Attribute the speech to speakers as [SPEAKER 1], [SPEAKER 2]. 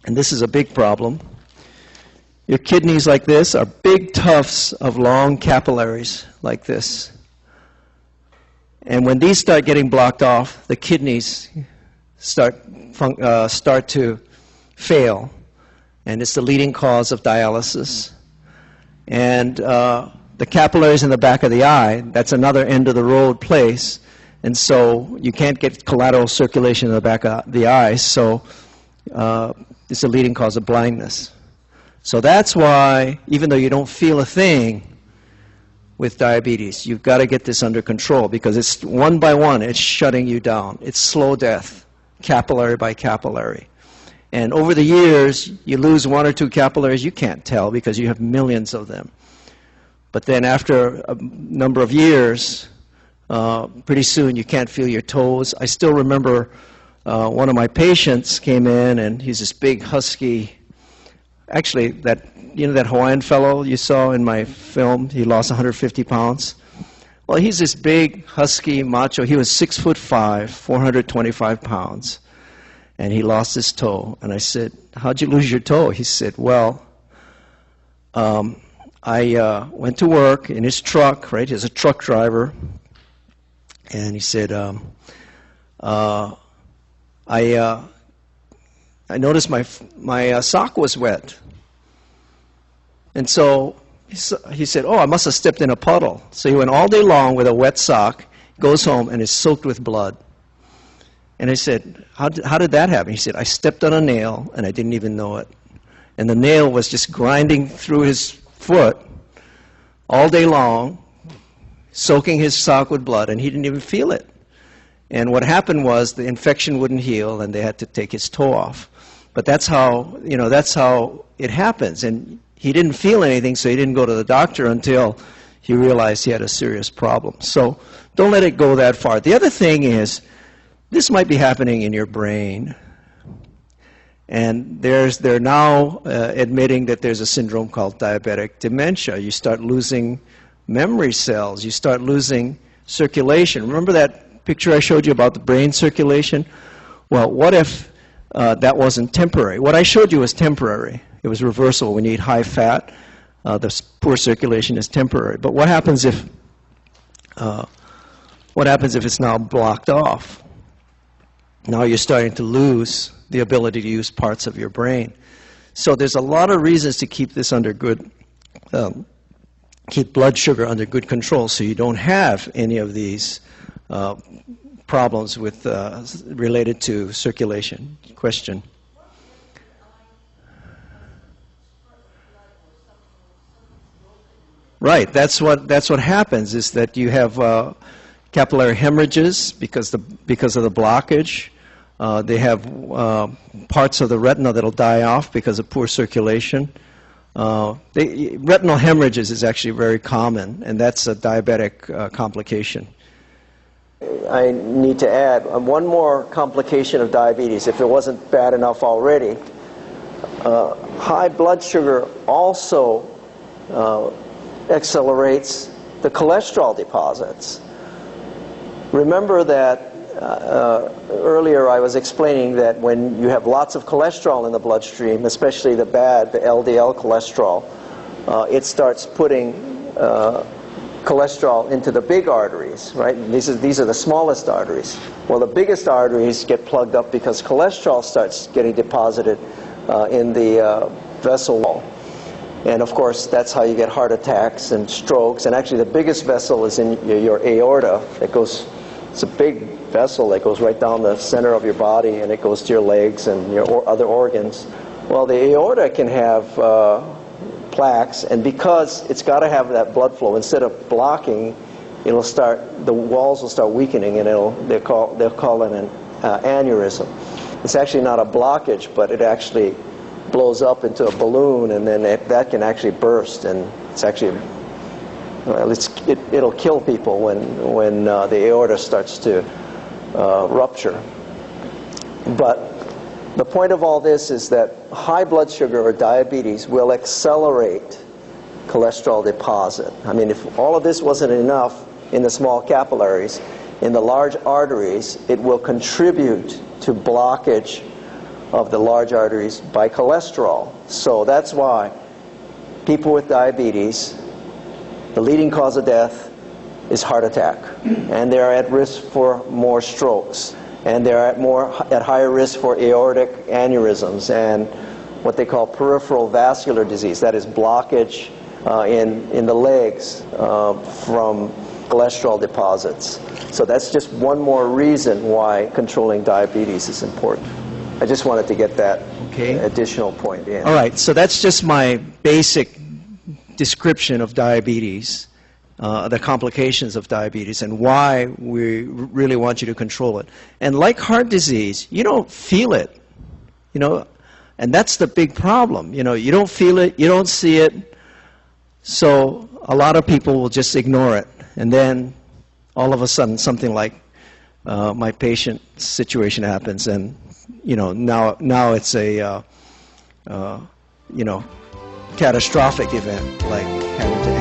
[SPEAKER 1] and this is a big problem. Your kidneys like this are big tufts of long capillaries like this. And when these start getting blocked off, the kidneys start to fail. And it's the leading cause of dialysis. And the capillaries in the back of the eye, that's another end of the road place. And so you can't get collateral circulation in the back of the eye, so it's a leading cause of blindness. So that's why, even though you don't feel a thing with diabetes, you've got to get this under control, because it's one by one, it's shutting you down. It's slow death, capillary by capillary. And over the years, you lose one or two capillaries, you can't tell because you have millions of them. But then after a number of years, pretty soon you can't feel your toes. I still remember one of my patients came in, and he's this big husky. Actually, that Hawaiian fellow you saw in my film, he lost 150 pounds. Well, he's this big husky macho. He was 6'5", 425 pounds, and he lost his toe. And I said, "How'd you lose your toe?" He said, "Well, I went to work in his truck. Right, he's a truck driver." And he said, I noticed my sock was wet. And so he said, "Oh, I must have stepped in a puddle." So he went all day long with a wet sock, goes home, and is soaked with blood. And I said, how did that happen? He said, "I stepped on a nail, and I didn't even know it. And the nail was just grinding through his foot all day long, soaking his sock with blood, and he didn't even feel it. And what happened was the infection wouldn't heal, and they had to take his toe off. But that's how it happens. And he didn't feel anything, so he didn't go to the doctor until he realized he had a serious problem. So don't let it go that far. The other thing is, this might be happening in your brain. And they're now admitting that there's a syndrome called diabetic dementia. You start losing memory cells. You start losing circulation. Remember that picture I showed you about the brain circulation? Well, what if that wasn't temporary? What I showed you was temporary. It was reversible. When you eat high fat, the poor circulation is temporary. But what happens if it's now blocked off? Now you're starting to lose the ability to use parts of your brain. So there's a lot of reasons to keep this under good, keep blood sugar under good control, so you don't have any of these problems with related to circulation. Question. Right. That's what happens. Is that you have capillary hemorrhages because of the blockage. They have parts of the retina that'll die off because of poor circulation. Retinal hemorrhages is actually very common, and that's a diabetic complication. I need to add one more complication of diabetes, if it wasn't bad enough already. High blood sugar also accelerates the cholesterol deposits. Remember that earlier I was explaining that when you have lots of cholesterol in the bloodstream, especially the LDL cholesterol, it starts putting cholesterol into the big arteries, right? These are the smallest arteries. Well, the biggest arteries get plugged up because cholesterol starts getting deposited in the vessel wall. And of course, that's how you get heart attacks and strokes. And actually, the biggest vessel is in your aorta. It's a big vessel that goes right down the center of your body, and it goes to your legs and your other organs. Well, the aorta can have plaques, and because it's got to have that blood flow, instead of blocking, the walls will start weakening, and they'll call it an aneurysm. It's actually not a blockage, but it actually blows up into a balloon, and then that can actually burst, and it's actually it'll kill people when the aorta starts to rupture. But the point of all this is that high blood sugar or diabetes will accelerate cholesterol deposit. I mean, if all of this wasn't enough in the small capillaries, in the large arteries, it will contribute to blockage of the large arteries by cholesterol. So that's why people with diabetes, the leading cause of death is heart attack, and they're at risk for more strokes, and they're at higher risk for aortic aneurysms and what they call peripheral vascular disease, that is blockage in the legs from cholesterol deposits. So that's just one more reason why controlling diabetes is important. I just wanted to get that additional point in.
[SPEAKER 2] All right, so that's just my basic description of diabetes, the complications of diabetes, and why we really want you to control it. And like heart disease, you don't feel it, you know, and that's the big problem. You know, you don't feel it, you don't see it, so a lot of people will just ignore it. And then all of a sudden something like my patient's situation happens, and you know, now it's a you know, catastrophic event like having to